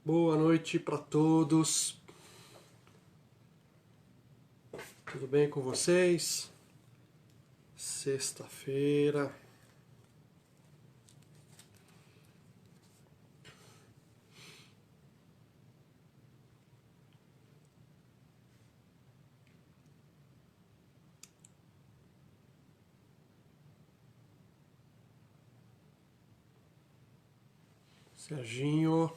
Boa noite para todos. Tudo bem com vocês? Sexta-feira. Serginho.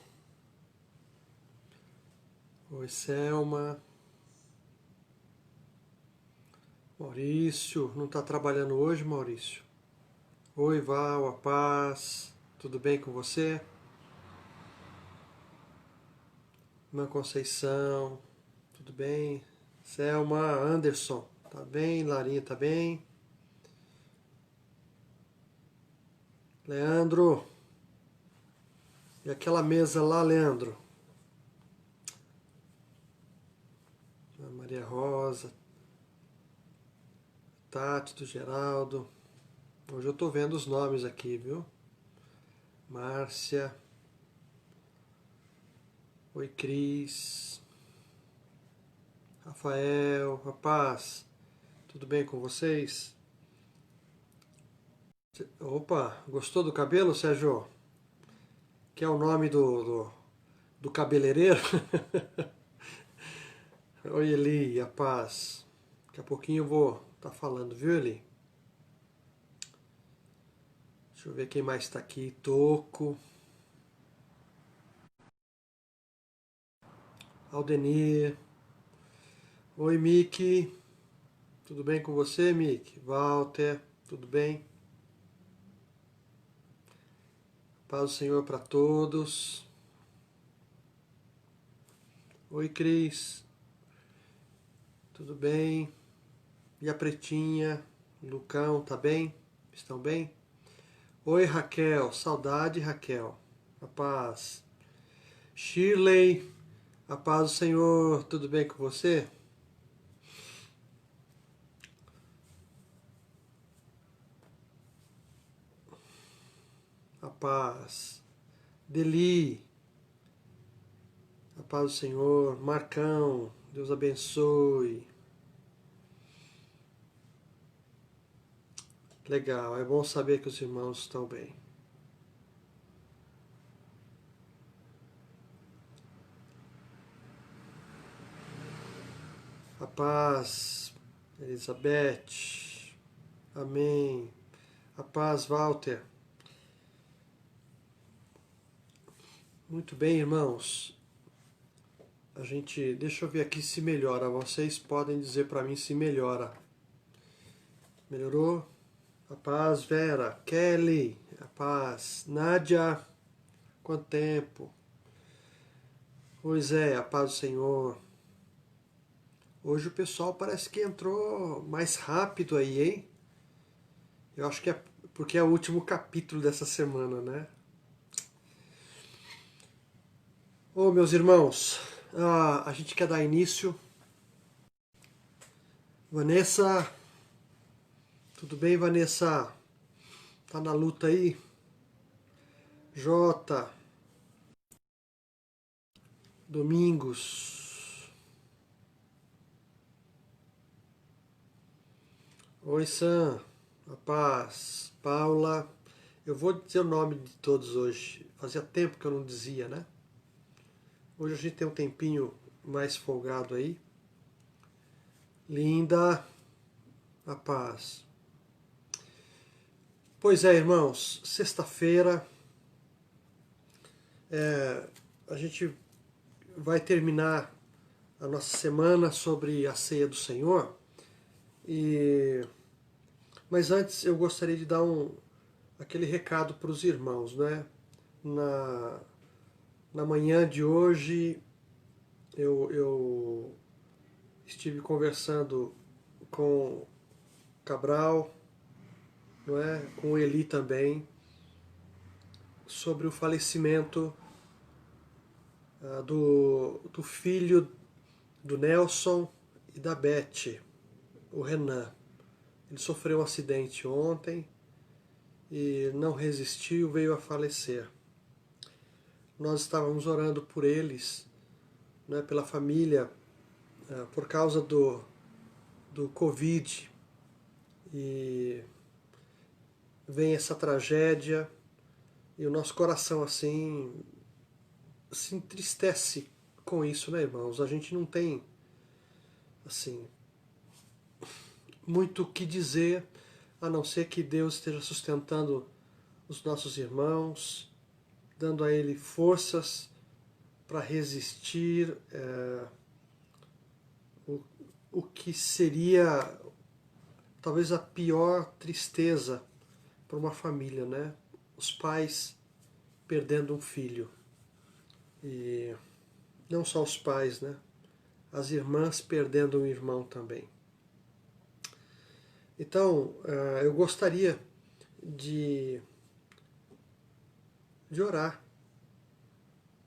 Oi, Selma. Maurício. Não está trabalhando hoje, Maurício? Oi, Val, a paz. Tudo bem com você? Irmã Conceição. Tudo bem? Selma, Anderson. Tá bem? Larinha, tá bem? Leandro. E aquela mesa lá, Leandro? A Maria Rosa. Tati do Geraldo. Hoje eu tô vendo os nomes aqui, viu? Márcia. Oi, Cris. Rafael. Rapaz, tudo bem com vocês? Opa, gostou do cabelo, Sérgio? Que é o nome do cabeleireiro? Oi, Eli, a paz. Daqui a pouquinho eu vou estar falando, viu, Eli? Deixa eu ver quem mais está aqui. Toco. Aldenir. Oi, Miki. Tudo bem com você, Miki? Walter, tudo bem? Paz do Senhor para todos. Oi, Cris. Tudo bem? E a Pretinha? Lucão, tá bem? Estão bem? Oi, Raquel. Saudade, Raquel. A paz. Shirley. A paz do Senhor. Tudo bem com você? A paz. Deli. A paz do Senhor. Marcão. Deus abençoe. Legal. É bom saber que os irmãos estão bem. A paz, Elizabeth. Amém. A paz, Walter. Muito bem, irmãos. Deixa eu ver aqui se melhora. Vocês podem dizer para mim se melhora. Melhorou? A paz, Vera. Kelly. A paz. Nádia. Quanto tempo? Oi, Zé. A paz do Senhor. Hoje o pessoal parece que entrou mais rápido aí, hein? Eu acho que é porque é o último capítulo dessa semana, né? Ô, meus irmãos, a gente quer dar início. Vanessa, tudo bem, Vanessa? Tá na luta aí? Jota, Domingos. Oi, Sam, a paz. Paula, eu vou dizer o nome de todos hoje. Fazia tempo que eu não dizia, né? Hoje a gente tem um tempinho mais folgado aí. Linda, a paz. Pois é, irmãos, sexta-feira a gente vai terminar a nossa semana sobre a ceia do Senhor. Mas antes eu gostaria de dar aquele recado para os irmãos, né? Na manhã de hoje eu estive conversando com Cabral, não é? Com o Eli também, sobre o falecimento do filho do Nelson e da Beth, o Renan. Ele sofreu um acidente ontem e não resistiu, veio a falecer. nós estávamos orando por eles, né, pela família, por causa do Covid, e vem essa tragédia, e o nosso coração assim se entristece com isso, né, irmãos? A gente não tem assim muito o que dizer, a não ser que Deus esteja sustentando os nossos irmãos, dando a ele forças para resistir o, o que seria talvez a pior tristeza para uma família, né? Os pais perdendo um filho. E não só os pais, né? As irmãs perdendo um irmão também. Então, eu gostaria de orar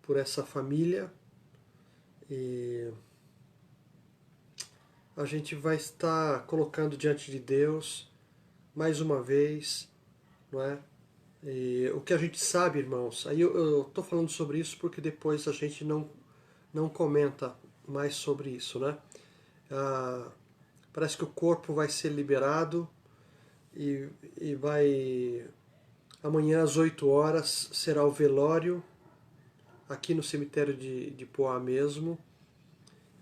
por essa família, e a gente vai estar colocando diante de Deus mais uma vez, não é? E o que a gente sabe, irmãos, aí eu estou falando sobre isso porque depois a gente não comenta mais sobre isso, né? Parece que o corpo vai ser liberado e vai... Amanhã às 8 horas será o velório aqui no cemitério de Poá mesmo,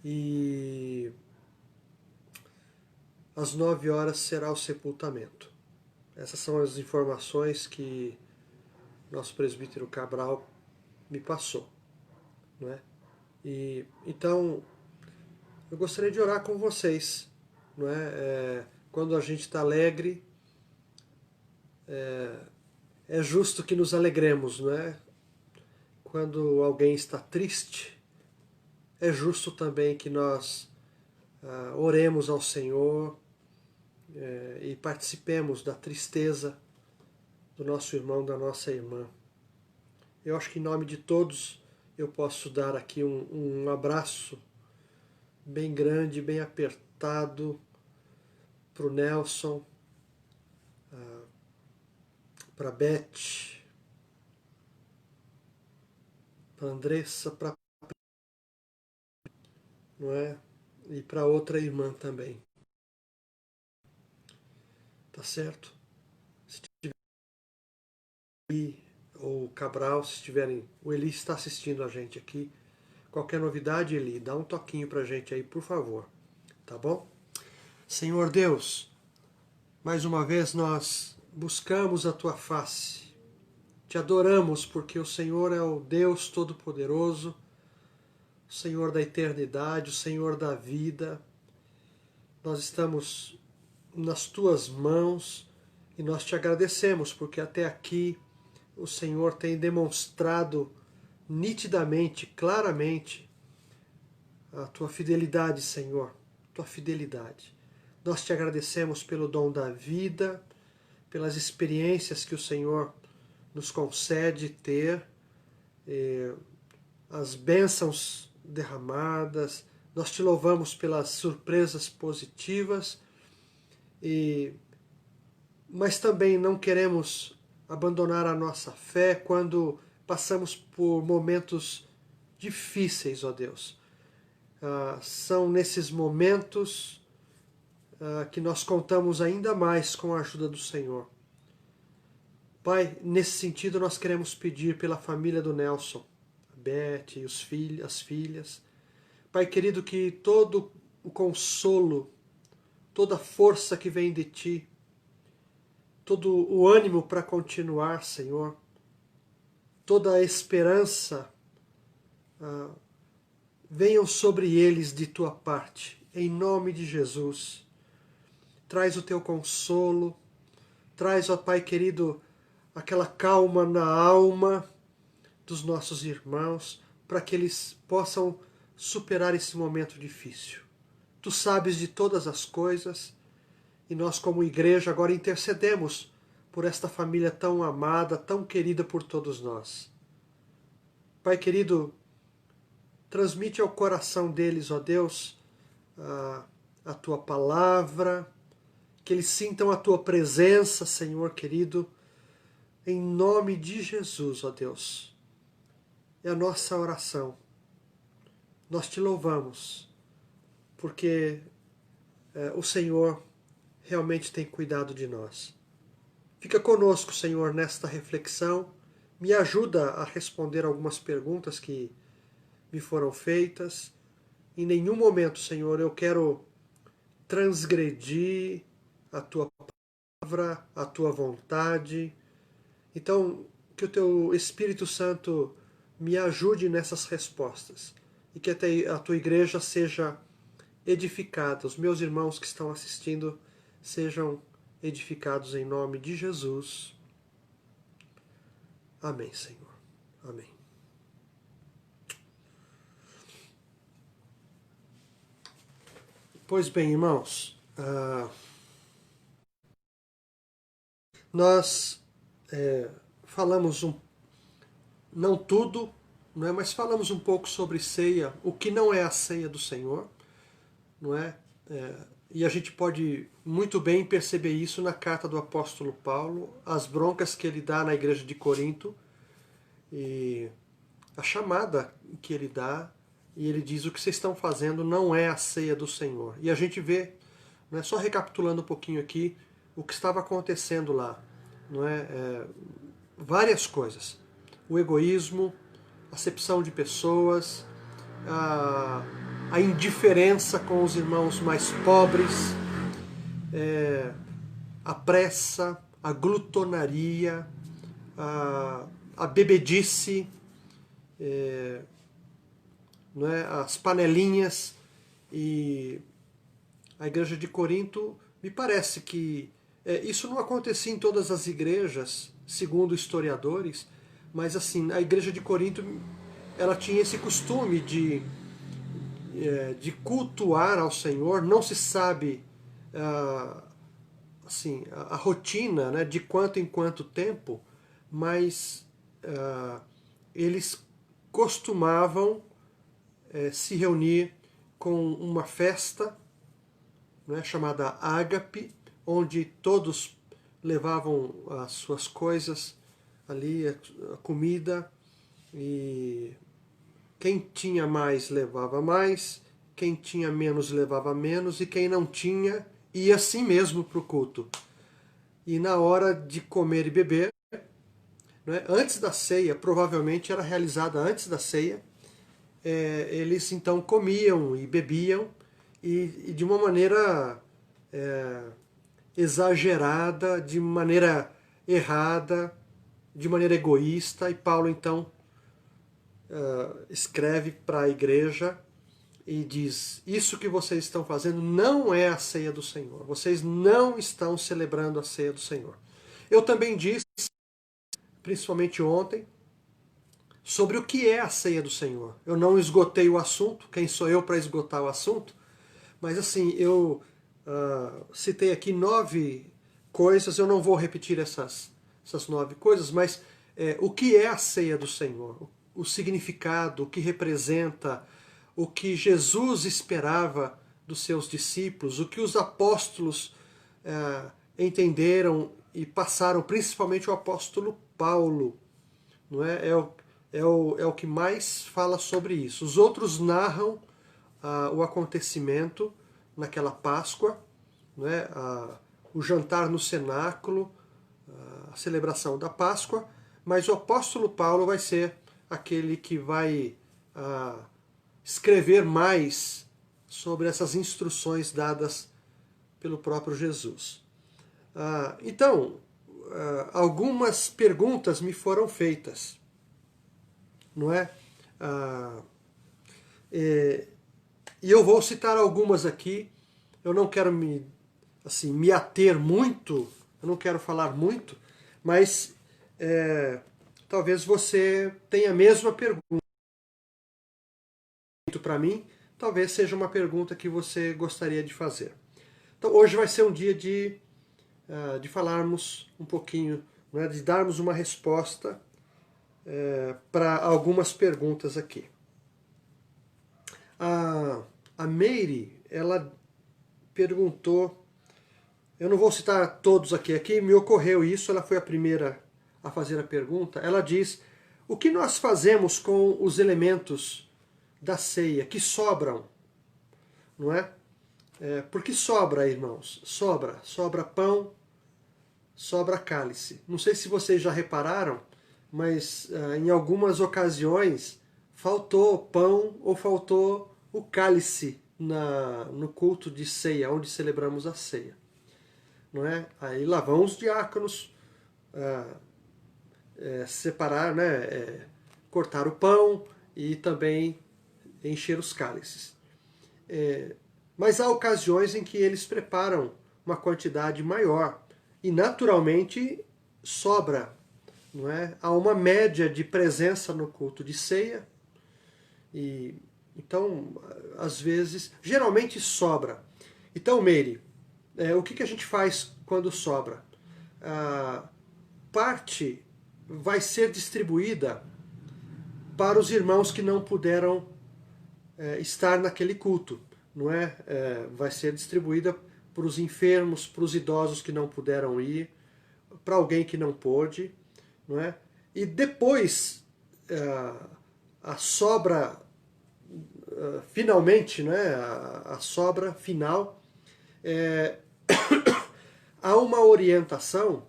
e às 9 horas será o sepultamento. Essas são as informações que nosso presbítero Cabral me passou, não é? E então eu gostaria de orar com vocês, não é? Quando a gente está alegre, é justo que nos alegremos, não é? Quando alguém está triste, é justo também que nós oremos ao Senhor e participemos da tristeza do nosso irmão, da nossa irmã. Eu acho que em nome de todos eu posso dar aqui um abraço bem grande, bem apertado para o Nelson, para a Beth, para a Andressa, para não é? E para outra irmã também. Tá certo? Se tiver aí, ou Cabral, se estiverem... O Eli está assistindo a gente aqui. Qualquer novidade, Eli, dá um toquinho pra gente aí, por favor. Tá bom? Senhor Deus, mais uma vez nós buscamos a Tua face. Te adoramos porque o Senhor é o Deus Todo-Poderoso, o Senhor da eternidade, o Senhor da vida. Nós estamos nas Tuas mãos e nós Te agradecemos porque até aqui o Senhor tem demonstrado nitidamente, claramente, a Tua fidelidade, Senhor, Tua fidelidade. Nós Te agradecemos pelo dom da vida, pelas experiências que o Senhor nos concede ter, as bênçãos derramadas. Nós Te louvamos pelas surpresas positivas, mas também não queremos abandonar a nossa fé quando passamos por momentos difíceis, ó Deus. São nesses momentos que nós contamos ainda mais com a ajuda do Senhor. Pai, nesse sentido nós queremos pedir pela família do Nelson, a Beth e as filhas. Pai querido, que todo o consolo, toda a força que vem de Ti, todo o ânimo para continuar, Senhor, toda a esperança, venham sobre eles de Tua parte, em nome de Jesus. Traz o Teu consolo, traz, ó Pai querido, aquela calma na alma dos nossos irmãos, para que eles possam superar esse momento difícil. Tu sabes de todas as coisas, e nós como igreja agora intercedemos por esta família tão amada, tão querida por todos nós. Pai querido, transmite ao coração deles, ó Deus, a Tua palavra, que eles sintam a Tua presença, Senhor querido, em nome de Jesus, ó Deus. é a nossa oração. Nós te louvamos, porque o Senhor realmente tem cuidado de nós. Fica conosco, Senhor, nesta reflexão. Me ajuda a responder algumas perguntas que me foram feitas. Em nenhum momento, Senhor, eu quero transgredir a tua palavra, a tua vontade. Então, que o teu Espírito Santo me ajude nessas respostas e que a tua igreja seja edificada, os meus irmãos que estão assistindo sejam edificados em nome de Jesus. Amém, Senhor. Amém. Pois bem, irmãos, nós falamos não tudo, não é, mas falamos um pouco sobre ceia, o que não é a ceia do Senhor, não é? E a gente pode muito bem perceber isso na carta do apóstolo Paulo, as broncas que ele dá na igreja de Corinto, e a chamada que ele dá, e ele diz: o que vocês estão fazendo não é a ceia do Senhor. E a gente vê, não é, só recapitulando um pouquinho aqui, o que estava acontecendo lá. Não é? Várias coisas. O egoísmo, a acepção de pessoas, a indiferença com os irmãos mais pobres, a pressa, a glutonaria, a bebedice, não é? As panelinhas. E a igreja de Corinto, me parece que isso não acontecia em todas as igrejas, segundo historiadores, mas assim, a igreja de Corinto, ela tinha esse costume de cultuar ao Senhor. Não se sabe assim, a rotina, né, de quanto em quanto tempo, mas eles costumavam se reunir com uma festa, né, chamada ágape, onde todos levavam as suas coisas ali, a comida, e quem tinha mais levava mais, quem tinha menos levava menos, e quem não tinha ia assim mesmo para o culto. E na hora de comer e beber, né, antes da ceia, provavelmente era realizada antes da ceia, eles então comiam e bebiam, e de uma maneira exagerada, de maneira errada, de maneira egoísta. E Paulo então escreve para a igreja e diz: isso que vocês estão fazendo não é a ceia do Senhor, vocês não estão celebrando a ceia do Senhor. Eu também disse, principalmente ontem, sobre o que é a ceia do Senhor. Eu não esgotei o assunto, quem sou eu para esgotar o assunto? Mas assim, eu citei aqui 9 coisas, eu não vou repetir essas 9 coisas, mas o que é a ceia do Senhor? O significado, o que representa, o que Jesus esperava dos seus discípulos, o que os apóstolos entenderam e passaram, principalmente o apóstolo Paulo, não é? É o que mais fala sobre isso. Os outros narram o acontecimento naquela Páscoa, né? O jantar no cenáculo, a celebração da Páscoa, mas o apóstolo Paulo vai ser aquele que vai escrever mais sobre essas instruções dadas pelo próprio Jesus. Então, algumas perguntas me foram feitas, não é? E eu vou citar algumas aqui. Eu não quero me ater muito, eu não quero falar muito, mas talvez você tenha a mesma pergunta para mim, talvez seja uma pergunta que você gostaria de fazer. Então hoje vai ser um dia de falarmos um pouquinho, né, de darmos uma resposta para algumas perguntas aqui. A Meire, ela perguntou, eu não vou citar todos aqui, me ocorreu isso, ela foi a primeira a fazer a pergunta. Ela diz: o que nós fazemos com os elementos da ceia que sobram, não é? Porque sobra, irmãos, sobra pão, sobra cálice. Não sei se vocês já repararam, mas em algumas ocasiões faltou pão ou faltou o cálice no culto de ceia, onde celebramos a ceia. Não é? Aí lá vão os diáconos separar, né? Cortar o pão e também encher os cálices. Mas há ocasiões em que eles preparam uma quantidade maior e naturalmente sobra, não é? Há uma média de presença no culto de ceia e então às vezes, geralmente sobra. Então, Meire, o que a gente faz quando sobra? Parte vai ser distribuída para os irmãos que não puderam estar naquele culto, não é? Vai ser distribuída para os enfermos, para os idosos que não puderam ir, para alguém que não pôde, não é? E depois a sobra finalmente, né? A sobra final há uma orientação,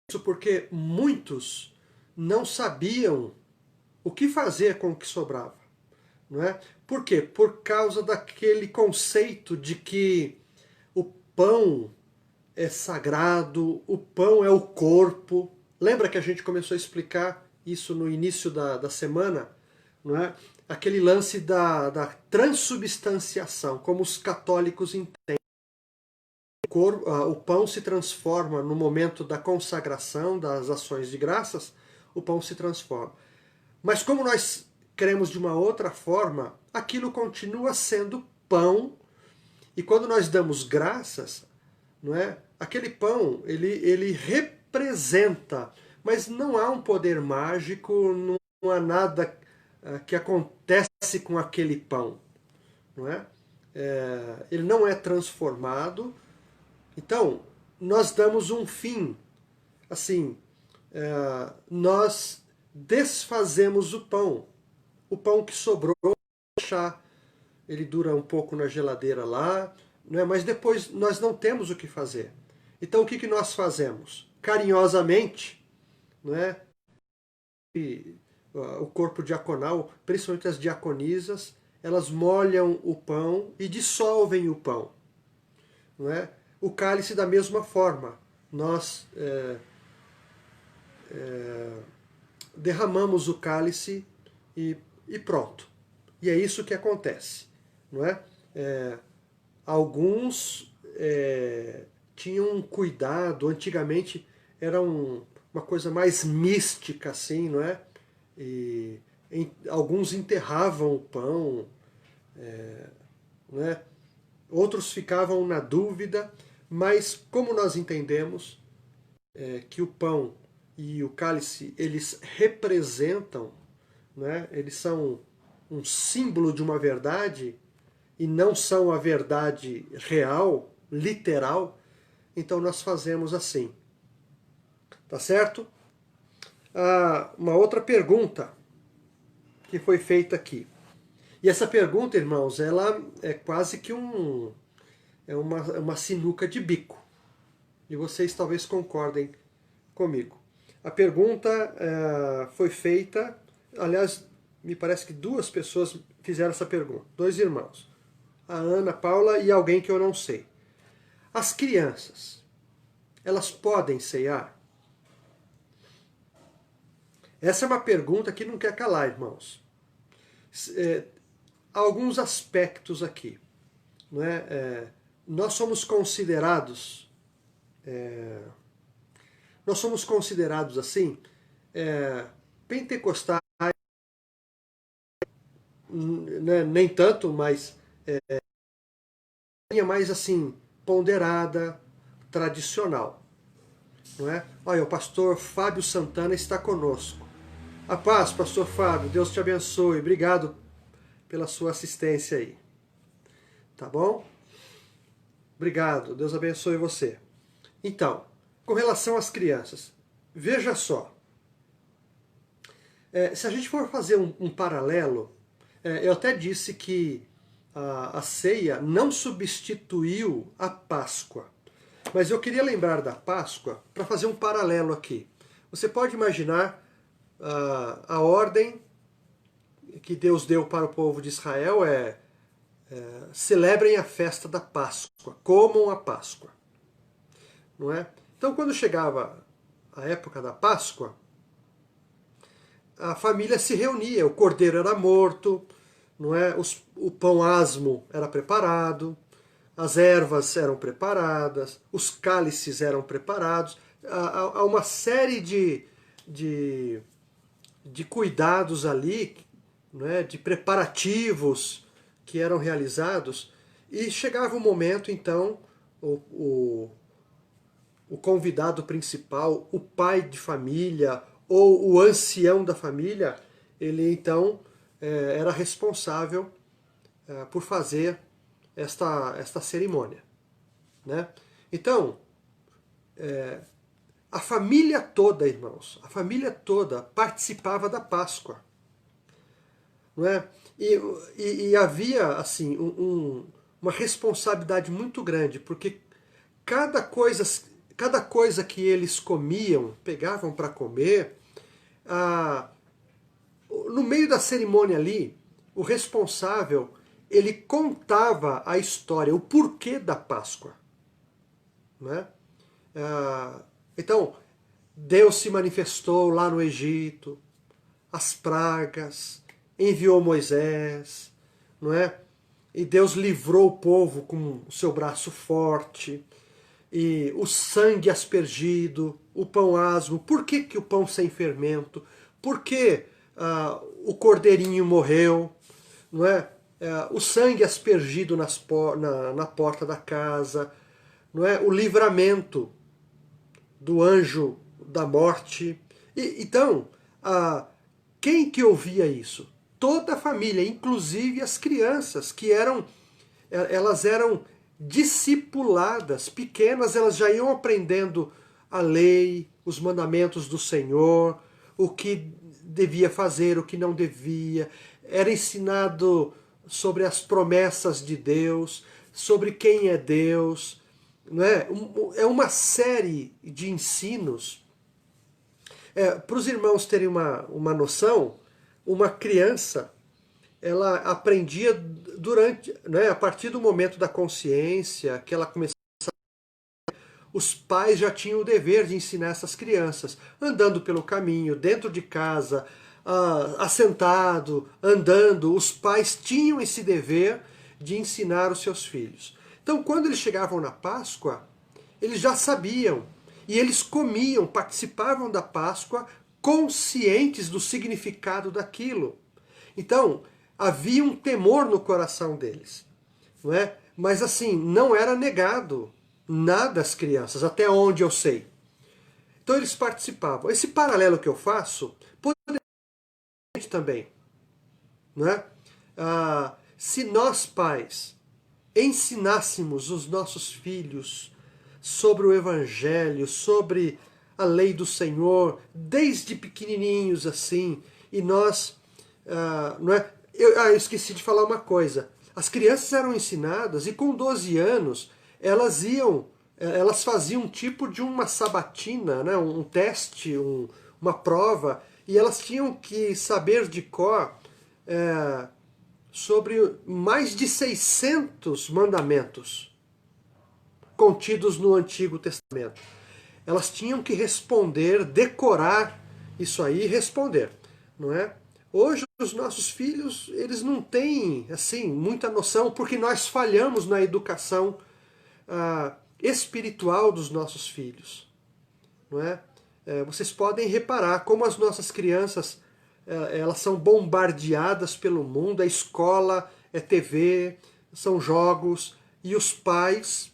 isso porque muitos não sabiam o que fazer com o que sobrava. Não é? Por quê? Por causa daquele conceito de que o pão é sagrado, o pão é o corpo. Lembra que a gente começou a explicar isso no início da semana? Não é? Aquele lance da transubstanciação, como os católicos entendem. O pão se transforma no momento da consagração, das ações de graças, o pão se transforma. Mas como nós cremos de uma outra forma, aquilo continua sendo pão, e quando nós damos graças, não é? Aquele pão, ele representa, mas não há um poder mágico, não há nada que acontece com aquele pão, não é? Ele não é transformado. Então, nós damos um fim, assim, nós desfazemos o pão que sobrou, deixar ele dura um pouco na geladeira lá, não é? Mas depois nós não temos o que fazer. Então o que nós fazemos? Carinhosamente, não é? O corpo diaconal, principalmente as diaconisas, elas molham o pão e dissolvem o pão, não é? O cálice da mesma forma, nós derramamos o cálice e pronto. E é isso que acontece, não é? Alguns tinham um cuidado, antigamente era uma coisa mais mística, assim, não é? E alguns enterravam o pão, não é? Outros ficavam na dúvida, mas como nós entendemos que o pão e o cálice, eles representam, né? Eles são um símbolo de uma verdade e não são a verdade real, literal, então nós fazemos assim. Tá certo? Uma outra pergunta que foi feita aqui. E essa pergunta, irmãos, ela é quase que uma sinuca de bico. E vocês talvez concordem comigo. A pergunta foi feita, aliás, me parece que duas pessoas fizeram essa pergunta, dois irmãos. A Ana Paula e alguém que eu não sei. As crianças, elas podem ceiar? Essa é uma pergunta que não quer calar, irmãos. Há alguns aspectos aqui. Não é? Nós somos considerados assim, pentecostais, né, nem tanto, mas mais assim, ponderada, tradicional. Não é? Olha, o pastor Fábio Santana está conosco. A paz, pastor Fábio, Deus te abençoe. Obrigado pela sua assistência aí. Tá bom? Obrigado, Deus abençoe você. Então, com relação às crianças, veja só, se a gente for fazer um paralelo, eu até disse que a ceia não substituiu a Páscoa. Mas eu queria lembrar da Páscoa para fazer um paralelo aqui. Você pode imaginar a ordem que Deus deu para o povo de Israel celebrem a festa da Páscoa, comam a Páscoa. Não é? Então, quando chegava a época da Páscoa, a família se reunia, o cordeiro era morto, não é? O pão asmo era preparado, as ervas eram preparadas, os cálices eram preparados, há uma série de cuidados ali, não é? De preparativos que eram realizados, e chegava o momento, então, o convidado principal, o pai de família, ou o ancião da família, ele então era responsável por fazer esta cerimônia. Né? Então, a família toda, irmãos, a família toda participava da Páscoa. Não é? E havia assim uma responsabilidade muito grande, porque cada coisa que eles comiam, pegavam para comer, no meio da cerimônia ali, o responsável, ele contava a história, o porquê da Páscoa. Né? Então, Deus se manifestou lá no Egito, as pragas, enviou Moisés, não é? E Deus livrou o povo com o seu braço forte, e o sangue aspergido, o pão asmo. Por que, que o pão sem fermento? Por que o cordeirinho morreu? Não é? O sangue aspergido na porta da casa, não é? O livramento do anjo da morte. Então, quem que ouvia isso? Toda a família, inclusive as crianças, elas eram discipuladas, pequenas, elas já iam aprendendo a lei, os mandamentos do Senhor, o que devia fazer, o que não devia. Era ensinado sobre as promessas de Deus, sobre quem é Deus. Não é? É uma série de ensinos. Para os irmãos terem uma noção, uma criança, ela aprendia a partir do momento da consciência, que ela começava, os pais já tinham o dever de ensinar essas crianças, andando pelo caminho, dentro de casa, assentado, andando, os pais tinham esse dever de ensinar os seus filhos. Então, quando eles chegavam na Páscoa, eles já sabiam, e eles comiam, participavam da Páscoa, conscientes do significado daquilo. Então, havia um temor no coração deles. Não é? Mas assim, não era negado nada às crianças, até onde eu sei. Então eles participavam. Esse paralelo que eu faço, poderia também. Não é? Se nós pais ensinássemos os nossos filhos sobre o Evangelho, sobre a lei do Senhor, desde pequenininhos assim, e nós, não é? Eu esqueci de falar uma coisa. As crianças eram ensinadas e com 12 anos elas faziam um tipo de uma sabatina, né? Um teste, uma prova, e elas tinham que saber de cor sobre mais de 600 mandamentos contidos no Antigo Testamento. Elas tinham que responder, decorar isso aí e responder, não é? Hoje os nossos filhos, eles não têm assim muita noção, porque nós falhamos na educação espiritual dos nossos filhos, não é? Vocês podem reparar como as nossas crianças elas são bombardeadas pelo mundo, a escola, é TV, são jogos, e os pais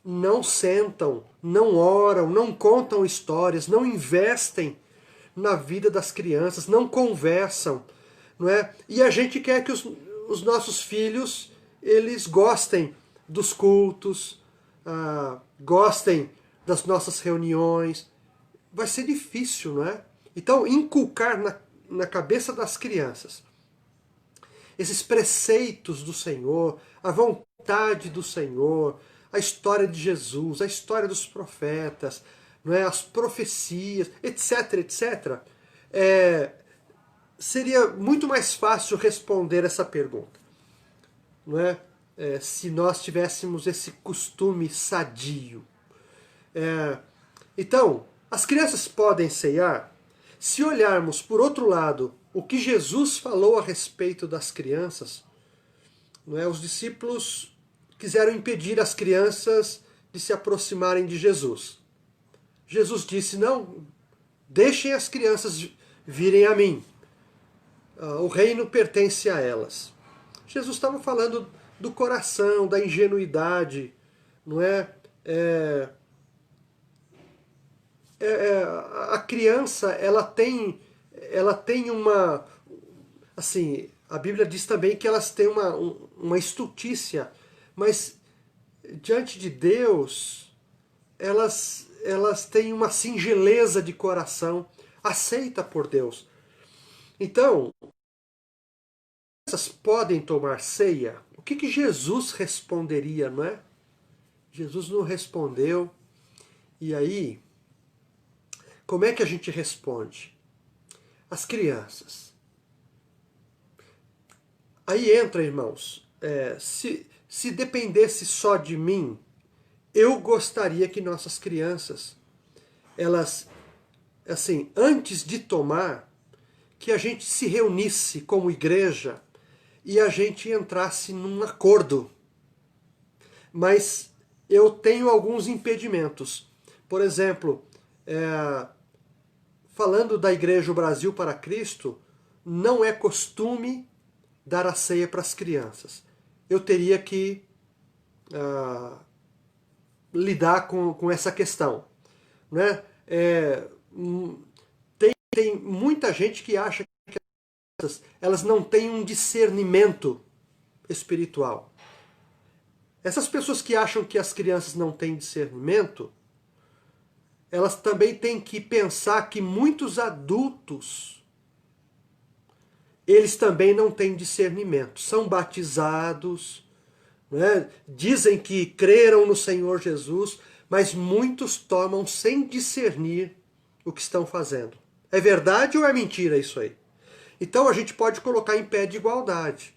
não sentam, não oram, não contam histórias, não investem na vida das crianças, não conversam, não é? E a gente quer que os nossos filhos eles gostem dos cultos, gostem das nossas reuniões. vai ser difícil, não é? Então, inculcar na cabeça das crianças esses preceitos do Senhor, a vontade do Senhor, a história de Jesus, a história dos profetas, não é? As profecias, etc, etc, seria muito mais fácil responder essa pergunta, não é? Se nós tivéssemos esse costume sadio. Então, as crianças podem ceiar. Se olharmos por outro lado o que Jesus falou a respeito das crianças, não é? Os discípulos quiseram impedir as crianças de se aproximarem de Jesus. Jesus disse, não, deixem as crianças virem a mim. O reino pertence a elas. Jesus estava falando do coração, da ingenuidade, não é? A criança, ela tem uma, assim, a Bíblia diz também que elas têm uma estultícia, mas diante de Deus, elas têm uma singeleza de coração, aceita por Deus. Então, essas podem tomar ceia. O que Jesus responderia, não é? Jesus não respondeu. E aí, como é que a gente responde? As crianças. Aí entra, irmãos, se dependesse só de mim, eu gostaria que nossas crianças, elas, assim, antes de tomar, que a gente se reunisse como igreja e a gente entrasse num acordo. Mas eu tenho alguns impedimentos. Por exemplo, falando da Igreja Brasil para Cristo, não é costume dar a ceia para as crianças. Eu teria que lidar com essa questão, né? Tem muita gente que acha que elas não têm um discernimento espiritual. Essas pessoas que acham que as crianças não têm discernimento, elas também têm que pensar que muitos adultos, eles também não têm discernimento. São batizados, né? Dizem que creram no Senhor Jesus, mas muitos tomam sem discernir o que estão fazendo. É verdade ou é mentira isso aí? Então a gente pode colocar em pé de igualdade.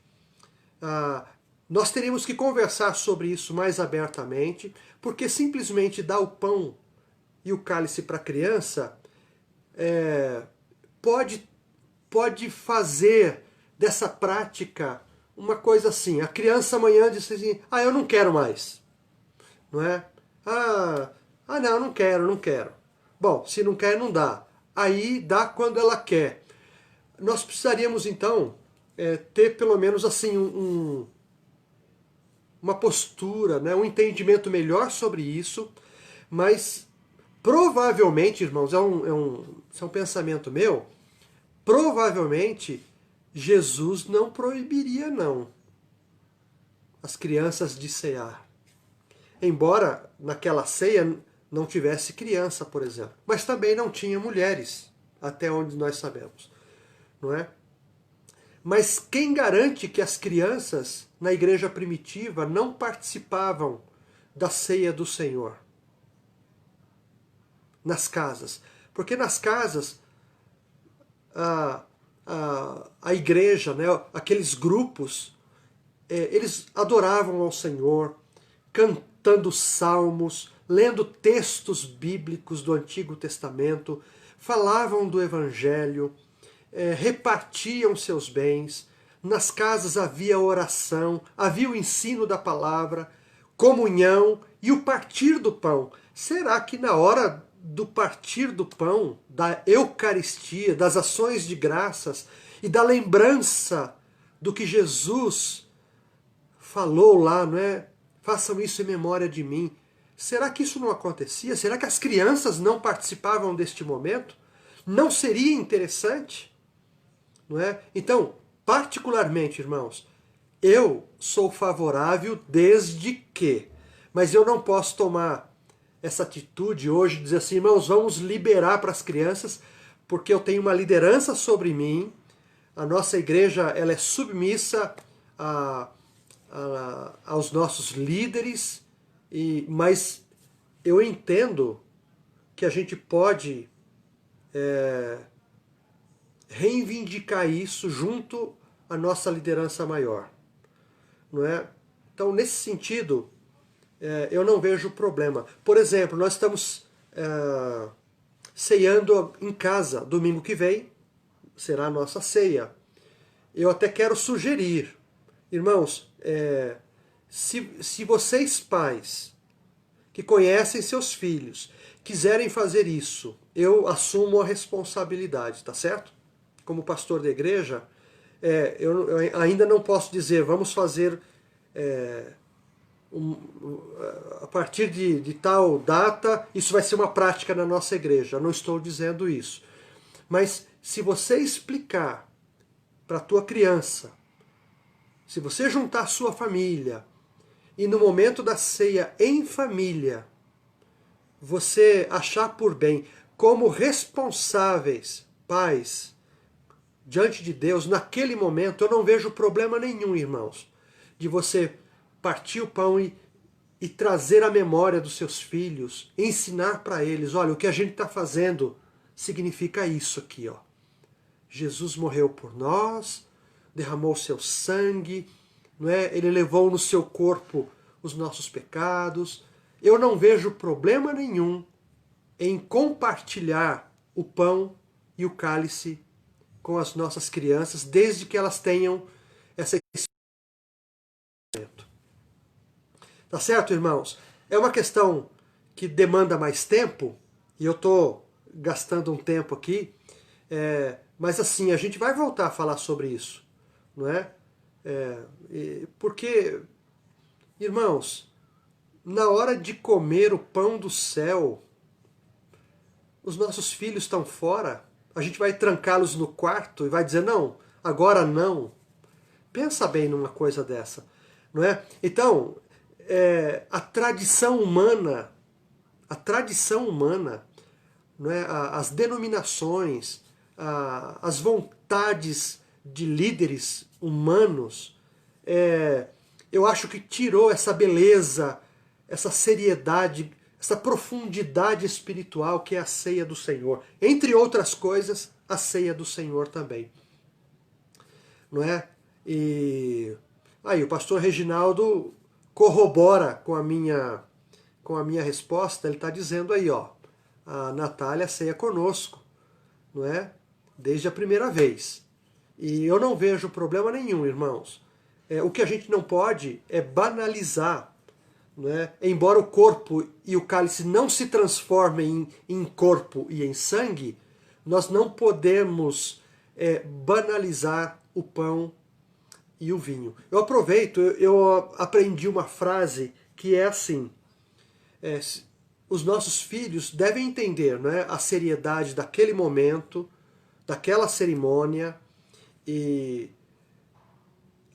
Nós teríamos que conversar sobre isso mais abertamente, porque simplesmente dar o pão e o cálice para a criança pode fazer dessa prática uma coisa assim. A criança amanhã diz assim, eu não quero mais. Não é? Não, não quero, não quero. Bom, se não quer, não dá. Aí dá quando ela quer. Nós precisaríamos então ter pelo menos assim uma postura, né, um entendimento melhor sobre isso, mas provavelmente, irmãos, isso é um pensamento meu, provavelmente Jesus não proibiria não as crianças de cear. Embora naquela ceia não tivesse criança, por exemplo, mas também não tinha mulheres, até onde nós sabemos, não é? Mas quem garante que as crianças na igreja primitiva não participavam da ceia do Senhor? Nas casas. Porque nas casas, a igreja, né, aqueles grupos, eles adoravam ao Senhor, cantando salmos, lendo textos bíblicos do Antigo Testamento, falavam do Evangelho, repartiam seus bens, nas casas havia oração, havia o ensino da palavra, comunhão e o partir do pão. Será que na hora do partir do pão, da Eucaristia, das ações de graças e da lembrança do que Jesus falou lá, não é? Façam isso em memória de mim. Será que isso não acontecia? Será que as crianças não participavam deste momento? Não seria interessante? Não é? Então, particularmente, irmãos, eu sou favorável desde que, mas eu não posso tomar essa atitude hoje de dizer assim, irmãos, vamos liberar para as crianças, porque eu tenho uma liderança sobre mim, a nossa igreja ela é submissa aos nossos líderes, mas eu entendo que a gente pode reivindicar isso junto à nossa liderança maior, não é? Então, nesse sentido, eu não vejo problema. Por exemplo, nós estamos ceando em casa domingo que vem, será a nossa ceia. Eu até quero sugerir, irmãos, se vocês pais que conhecem seus filhos quiserem fazer isso, eu assumo a responsabilidade, tá certo? Como pastor da igreja, eu ainda não posso dizer, vamos fazer a partir de tal data, isso vai ser uma prática na nossa igreja. Eu não estou dizendo isso. Mas se você explicar para a tua criança, se você juntar a sua família, e no momento da ceia em família, você achar por bem, como responsáveis, pais, diante de Deus, naquele momento, eu não vejo problema nenhum, irmãos, de você partir o pão e trazer a memória dos seus filhos, ensinar para eles, olha, o que a gente está fazendo significa isso aqui, ó. Jesus morreu por nós, derramou o seu sangue, não é? Ele levou no seu corpo os nossos pecados. Eu não vejo problema nenhum em compartilhar o pão e o cálice com as nossas crianças, desde que elas tenham essa experiência. Tá certo, irmãos? É uma questão que demanda mais tempo, e eu estou gastando um tempo aqui, mas assim, a gente vai voltar a falar sobre isso, não é? Porque, irmãos, na hora de comer o pão do céu, os nossos filhos estão fora, a gente vai trancá-los no quarto e vai dizer, não, agora não. Pensa bem numa coisa dessa, não é? Então, a tradição humana, não é? As denominações, as vontades de líderes humanos, eu acho que tirou essa beleza, essa seriedade, essa profundidade espiritual que é a ceia do Senhor. Entre outras coisas, a ceia do Senhor também. Não é? E aí o pastor Reginaldo corrobora com a minha resposta. Ele está dizendo aí, ó, a Natália ceia conosco, não é? Desde a primeira vez. E eu não vejo problema nenhum, irmãos. O que a gente não pode é banalizar, não é? Embora o corpo e o cálice não se transformem em corpo e em sangue, nós não podemos banalizar o pão e o vinho. Eu aproveito, eu aprendi uma frase que é assim, os nossos filhos devem entender, né, a seriedade daquele momento, daquela cerimônia, e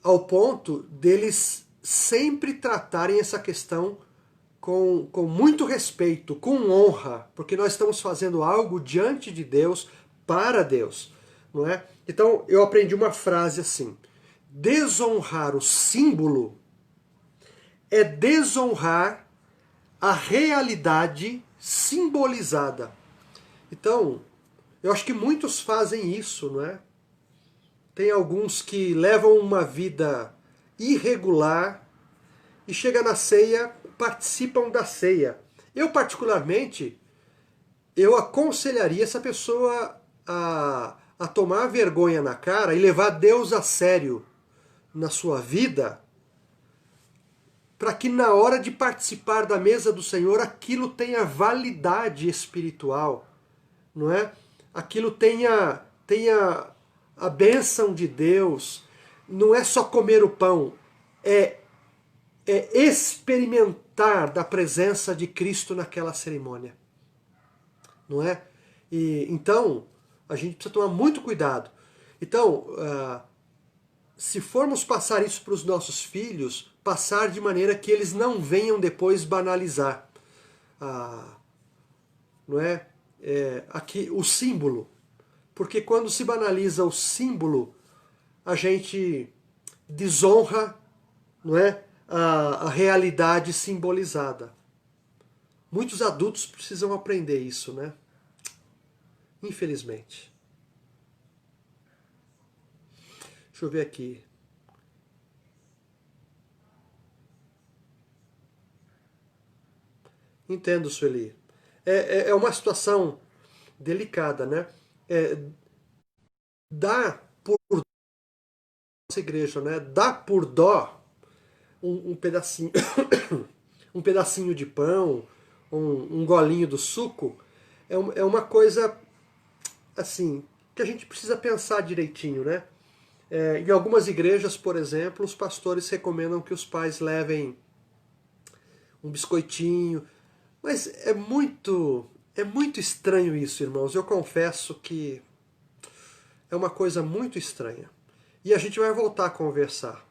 ao ponto deles sempre tratarem essa questão com muito respeito, com honra, porque nós estamos fazendo algo diante de Deus, para Deus, não é? Então eu aprendi uma frase assim: desonrar o símbolo é desonrar a realidade simbolizada. Então, eu acho que muitos fazem isso, não é? Tem alguns que levam uma vida irregular e chega na ceia, participam da ceia. Eu, particularmente, eu aconselharia essa pessoa a tomar vergonha na cara e levar Deus a sério na sua vida, para que na hora de participar da mesa do Senhor aquilo tenha validade espiritual, não é? Aquilo tenha a bênção de Deus. Não é só comer o pão, é experimentar da presença de Cristo naquela cerimônia, não é? E então a gente precisa tomar muito cuidado. Então, se formos passar isso para os nossos filhos, passar de maneira que eles não venham depois banalizar. não é? Aqui o símbolo. Porque quando se banaliza o símbolo, a gente desonra, não é? A realidade simbolizada. Muitos adultos precisam aprender isso, né? Infelizmente. Deixa eu ver aqui. Entendo, Sueli. É uma situação delicada, né? Dá por nossa igreja, né? Dá por dó um pedacinho, um pedacinho de pão, um golinho do suco. É uma coisa assim que a gente precisa pensar direitinho, né? Em algumas igrejas, por exemplo, os pastores recomendam que os pais levem um biscoitinho, mas é muito estranho isso, irmãos. Eu confesso que é uma coisa muito estranha. E a gente vai voltar a conversar,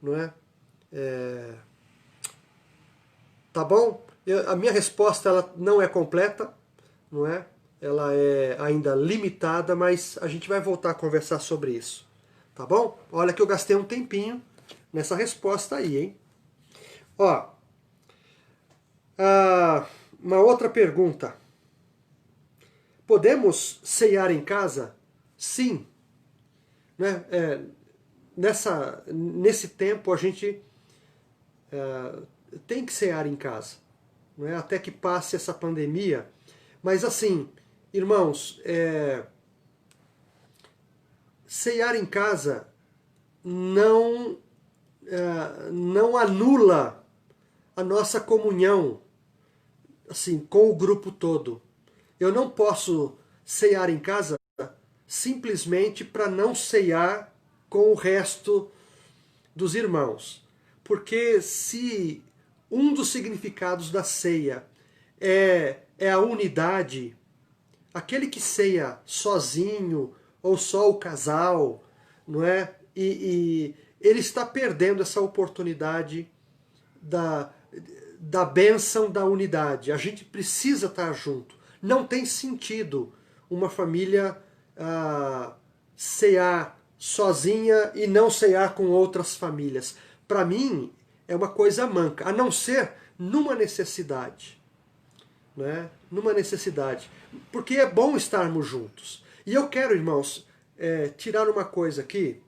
não é? Tá bom? A minha resposta ela não é completa, não é? Ela é ainda limitada, mas a gente vai voltar a conversar sobre isso. Tá bom? Olha que eu gastei um tempinho nessa resposta aí, hein? Ó, uma outra pergunta. Podemos ceiar em casa? Sim. Né? Nesse tempo a gente tem que cear em casa, não é? Até que passe essa pandemia. Mas assim, irmãos, ceiar em casa não, não anula a nossa comunhão assim, com o grupo todo. Eu não posso ceiar em casa simplesmente para não ceiar com o resto dos irmãos. Porque se um dos significados da ceia é a unidade, aquele que ceia sozinho ou só o casal, não é? E ele está perdendo essa oportunidade da bênção da unidade. A gente precisa estar junto. Não tem sentido uma família cear sozinha e não cear com outras famílias. Para mim, é uma coisa manca, a não ser numa necessidade. Né? Numa necessidade. Porque é bom estarmos juntos. E eu quero, irmãos, tirar uma coisa aqui.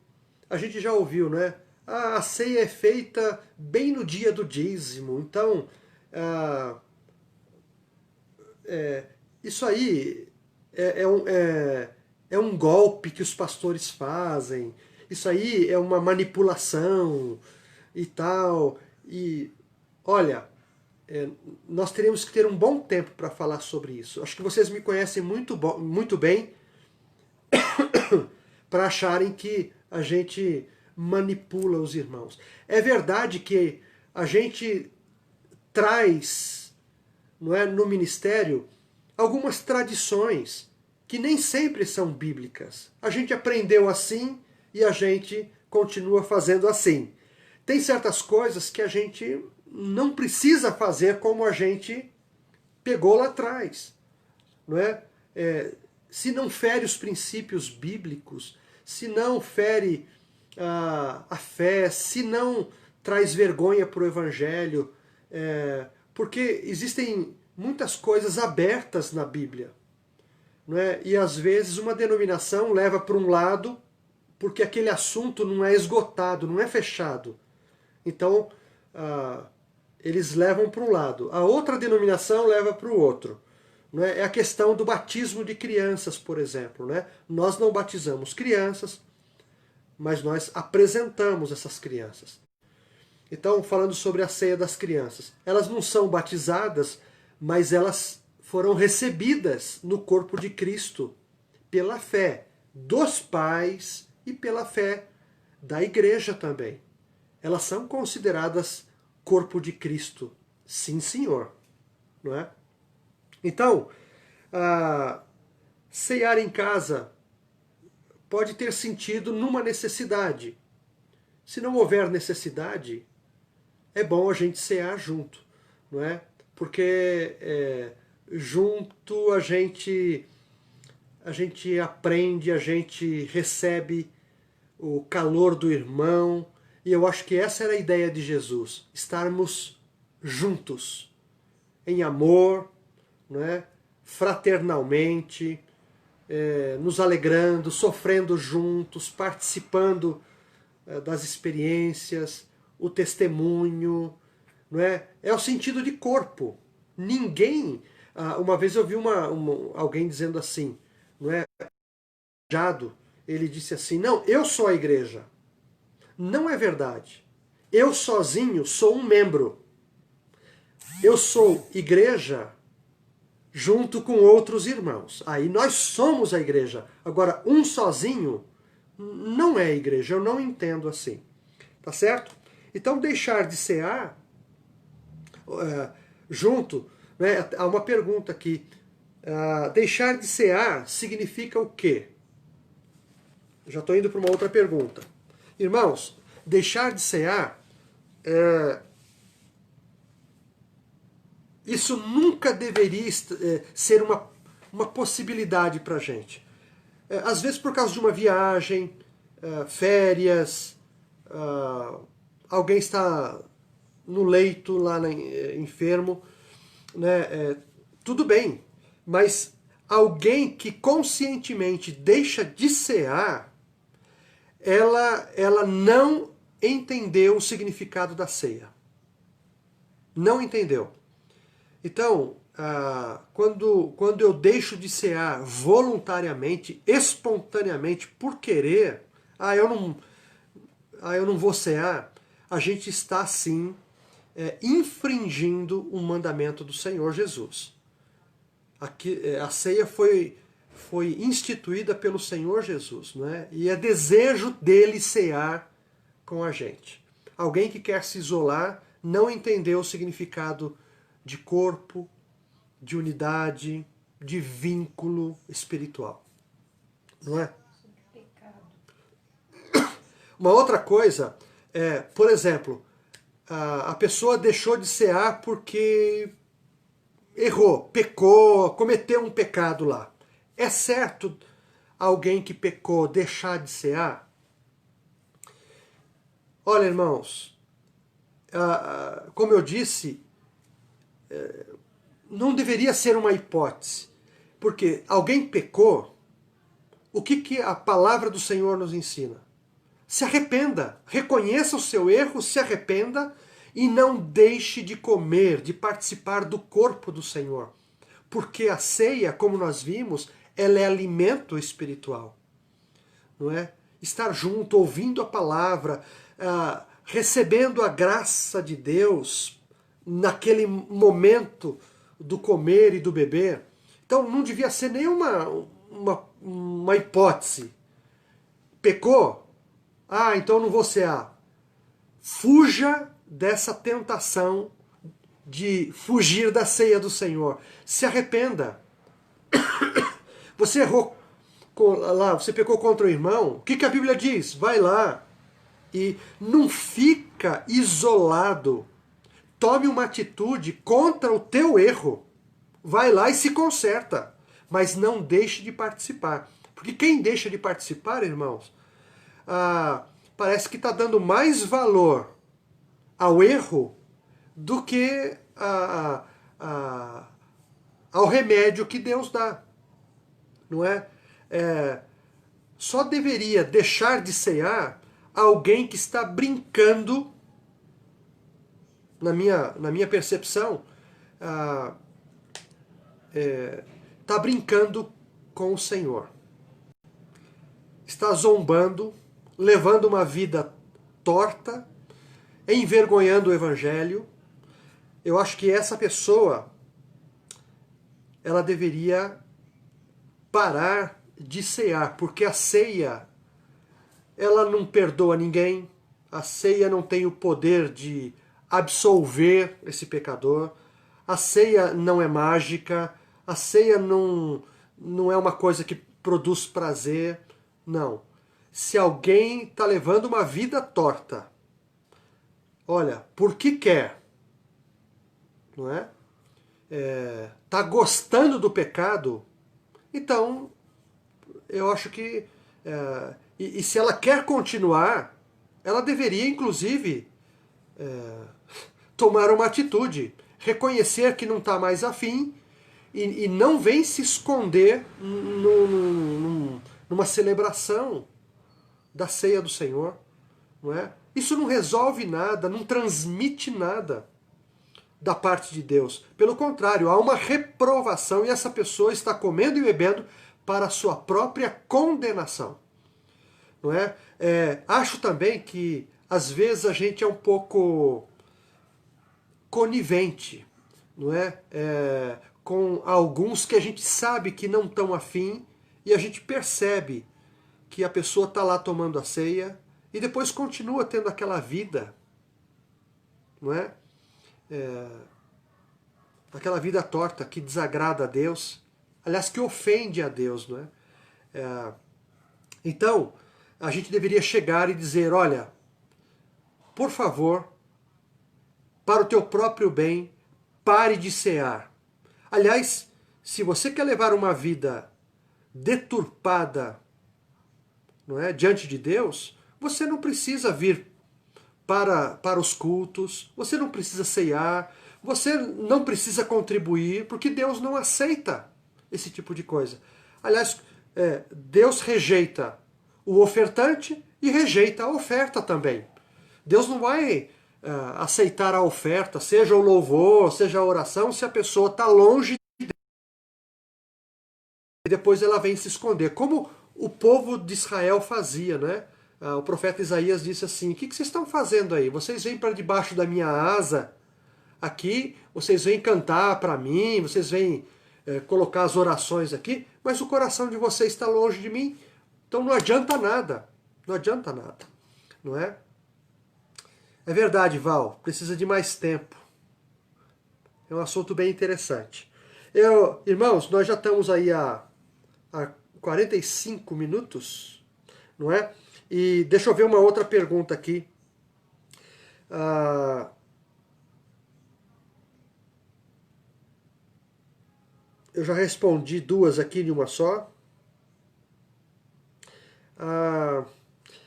A gente já ouviu, né? A ceia é feita bem no dia do dízimo. Então, isso aí é um golpe que os pastores fazem. Isso aí é uma manipulação e tal. E, olha, nós teríamos que ter um bom tempo para falar sobre isso. Acho que vocês me conhecem muito bem para acharem que a gente manipula os irmãos. É verdade que a gente traz, não é, no ministério algumas tradições que nem sempre são bíblicas. A gente aprendeu assim e a gente continua fazendo assim. Tem certas coisas que a gente não precisa fazer como a gente pegou lá atrás. Não é? Se não fere os princípios bíblicos, se não fere a fé, se não traz vergonha para o Evangelho, porque existem muitas coisas abertas na Bíblia. Não é? E às vezes uma denominação leva para um lado porque aquele assunto não é esgotado, não é fechado. Então, eles levam para um lado. A outra denominação leva para o outro. Não é? É a questão do batismo de crianças, por exemplo. Né? Nós não batizamos crianças, mas nós apresentamos essas crianças. Então, falando sobre a ceia das crianças, elas não são batizadas, mas elas foram recebidas no corpo de Cristo pela fé dos pais e pela fé da igreja também. Elas são consideradas corpo de Cristo. Sim, senhor. Não é? Então, ceiar em casa pode ter sentido numa necessidade. Se não houver necessidade, é bom a gente cear junto, não é? porque junto a gente aprende, a gente recebe o calor do irmão, e eu acho que essa era a ideia de Jesus, estarmos juntos, em amor, não é? Fraternalmente, nos alegrando, sofrendo juntos, participando das experiências, o testemunho, não é? É o sentido de corpo. Ninguém, uma vez eu vi alguém dizendo assim, não é? Ele disse assim, não, eu sou a igreja. Não é verdade. Eu sozinho sou um membro. Eu sou igreja junto com outros irmãos. Aí nós somos a igreja. Agora, um sozinho não é igreja. Eu não entendo assim. Tá certo? Então, deixar de cear junto, né, há uma pergunta aqui. Deixar de cear significa o quê? Já estou indo para uma outra pergunta. Irmãos, deixar de cear, isso nunca deveria ser uma possibilidade para a gente. Às vezes por causa de uma viagem, férias, alguém está no leito lá enfermo, né? Tudo bem, mas alguém que conscientemente deixa de cear, ela não entendeu o significado da ceia. Não entendeu. Então, quando eu deixo de cear voluntariamente, espontaneamente, por querer, eu não vou cear, a gente está sim infringindo um mandamento do Senhor Jesus. A ceia foi instituída pelo Senhor Jesus, não é? E é desejo dele cear com a gente. Alguém que quer se isolar não entendeu o significado de corpo, de unidade, de vínculo espiritual. Não é? Uma outra coisa por exemplo, a pessoa deixou de cear porque errou, pecou, cometeu um pecado lá. É certo alguém que pecou deixar de cear? Olha, irmãos, como eu disse, não deveria ser uma hipótese. Porque alguém pecou, o que a palavra do Senhor nos ensina? Se arrependa, reconheça o seu erro, se arrependa e não deixe de comer, de participar do corpo do Senhor. Porque a ceia, como nós vimos, ela é alimento espiritual. Não é? Estar junto, ouvindo a palavra, recebendo a graça de Deus naquele momento do comer e do beber. Então não devia ser nenhuma uma hipótese. Pecou? Então não vou cear. Fuja dessa tentação de fugir da ceia do Senhor. Se arrependa. Você errou lá, você pecou contra o irmão. O que a Bíblia diz? Vai lá e não fica isolado. Tome uma atitude contra o teu erro. Vai lá e se conserta. Mas não deixe de participar. Porque quem deixa de participar, irmãos, parece que está dando mais valor ao erro do que ao remédio que Deus dá. Não é? Só deveria deixar de cear alguém que está brincando, na minha percepção, está brincando com o Senhor. Está zombando, levando uma vida torta, envergonhando o Evangelho. Eu acho que essa pessoa, ela deveria parar de cear, porque a ceia, ela não perdoa ninguém, a ceia não tem o poder de absolver esse pecador, a ceia não é mágica, a ceia não é uma coisa que produz prazer, não. Se alguém está levando uma vida torta, olha, por que quer, não é? tá gostando do pecado, então eu acho que e se ela quer continuar, ela deveria inclusive tomar uma atitude, reconhecer que não está mais afim e não vem se esconder numa celebração da ceia do Senhor, não é? Isso não resolve nada, não transmite nada da parte de Deus. Pelo contrário, há uma reprovação e essa pessoa está comendo e bebendo para a sua própria condenação. Não é? Acho também que às vezes a gente é um pouco conivente, não é? Com alguns que a gente sabe que não estão afim e a gente percebe que a pessoa está lá tomando a ceia e depois continua tendo aquela vida, não é? Aquela vida torta que desagrada a Deus, aliás, que ofende a Deus, não é? Então, a gente deveria chegar e dizer, olha, por favor, para o teu próprio bem, pare de cear. Aliás, se você quer levar uma vida deturpada, não é, diante de Deus, você não precisa vir para os cultos, você não precisa ceiar, você não precisa contribuir, porque Deus não aceita esse tipo de coisa. Aliás, Deus rejeita o ofertante e rejeita a oferta também. Deus não vai aceitar a oferta, seja o louvor, seja a oração, se a pessoa está longe de Deus. E depois ela vem se esconder, como o povo de Israel fazia, né? O profeta Isaías disse assim, o que vocês estão fazendo aí? Vocês vêm para debaixo da minha asa aqui, vocês vêm cantar para mim, vocês vêm colocar as orações aqui, mas o coração de vocês está longe de mim, então não adianta nada, não adianta nada, não é? É verdade, Val, precisa de mais tempo. É um assunto bem interessante. Irmãos, nós já estamos aí há 45 minutos, não é? E deixa eu ver uma outra pergunta aqui. Eu já respondi duas aqui em uma só.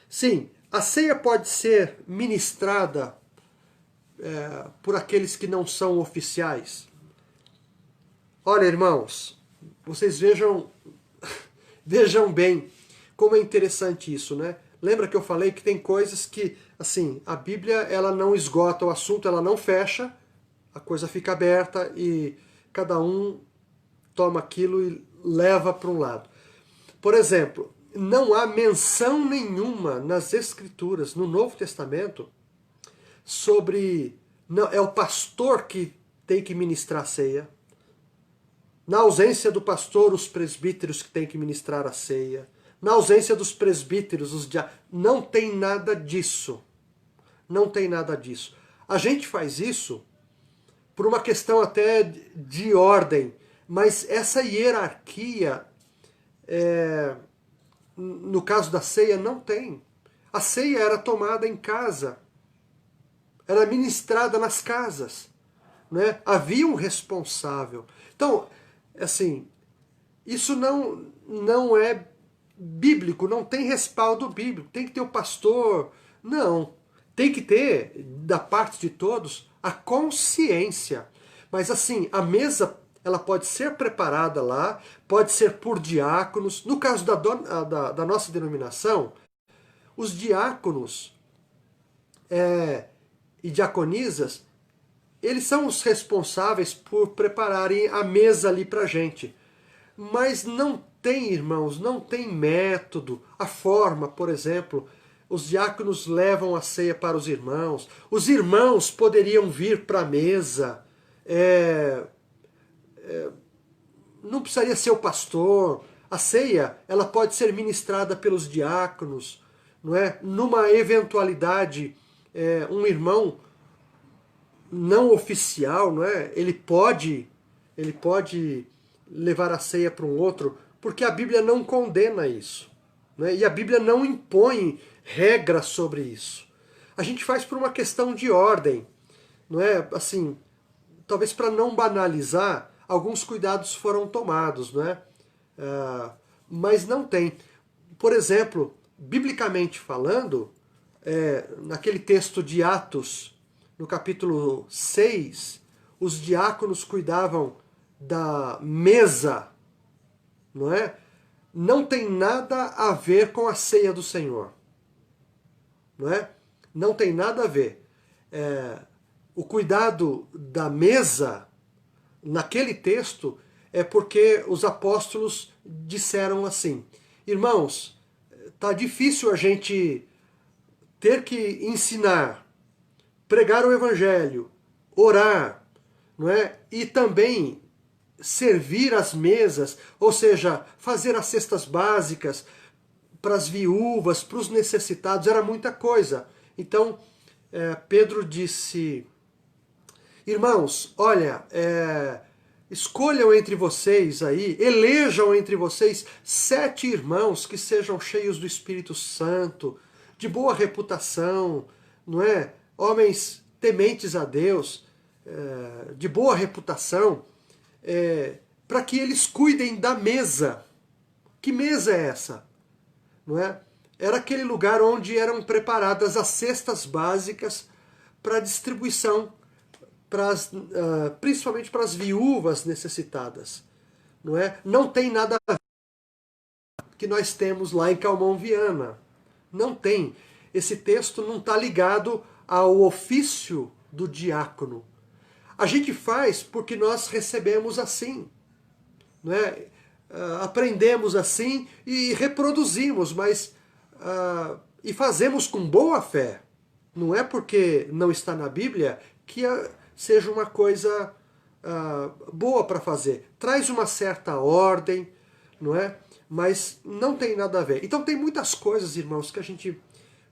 Sim, a ceia pode ser ministrada por aqueles que não são oficiais. Olha, irmãos, vocês vejam bem como é interessante isso, né? Lembra que eu falei que tem coisas que, assim, a Bíblia ela não esgota o assunto, ela não fecha, a coisa fica aberta e cada um toma aquilo e leva para um lado. Por exemplo, não há menção nenhuma nas Escrituras, no Novo Testamento, sobre... Não, é o pastor que tem que ministrar a ceia. Na ausência do pastor, os presbíteros que têm que ministrar a ceia. Na ausência dos presbíteros, não tem nada disso. Não tem nada disso. A gente faz isso por uma questão até de ordem, mas essa hierarquia, no caso da ceia, não tem. A ceia era tomada em casa, era ministrada nas casas, né? Havia um responsável. Então, assim, isso não é bíblico, não tem respaldo bíblico. Tem que ter o pastor. Não. Tem que ter, da parte de todos, a consciência. Mas assim, a mesa ela pode ser preparada lá, pode ser por diáconos. No caso da nossa denominação, os diáconos e diaconisas, eles são os responsáveis por prepararem a mesa ali pra gente. Mas não tem, irmãos, não tem método. A forma, por exemplo, os diáconos levam a ceia para os irmãos poderiam vir para a mesa, não precisaria ser o pastor. A ceia ela pode ser ministrada pelos diáconos, não é? Numa eventualidade, um irmão não oficial, não é? Ele pode levar a ceia para um outro, porque a Bíblia não condena isso, né? E a Bíblia não impõe regras sobre isso. A gente faz por uma questão de ordem, não é? Assim, talvez para não banalizar, alguns cuidados foram tomados, não é? Mas não tem. Por exemplo, biblicamente falando, naquele texto de Atos, no capítulo 6, os diáconos cuidavam da mesa, não é? Não tem nada a ver com a ceia do Senhor, não é? Não tem nada a ver. O cuidado da mesa, naquele texto, é porque os apóstolos disseram assim: irmãos, tá difícil a gente ter que ensinar, pregar o evangelho, orar, não é? E também servir as mesas, ou seja, fazer as cestas básicas para as viúvas, para os necessitados, era muita coisa. Então, Pedro disse: irmãos, olha, escolham entre vocês aí, elejam entre vocês 7 irmãos que sejam cheios do Espírito Santo, de boa reputação, não é? Homens tementes a Deus, de boa reputação, para que eles cuidem da mesa. Que mesa é essa? Não é? Era aquele lugar onde eram preparadas as cestas básicas para distribuição, principalmente para as viúvas necessitadas. Não é? Não tem nada a ver com o que nós temos lá em Calmon Viana. Não tem. Esse texto não está ligado ao ofício do diácono. A gente faz porque nós recebemos assim, não é? Aprendemos assim e reproduzimos, mas e fazemos com boa fé. Não é porque não está na Bíblia que seja uma coisa boa para fazer. Traz uma certa ordem, não é? Mas não tem nada a ver. Então tem muitas coisas, irmãos, que a gente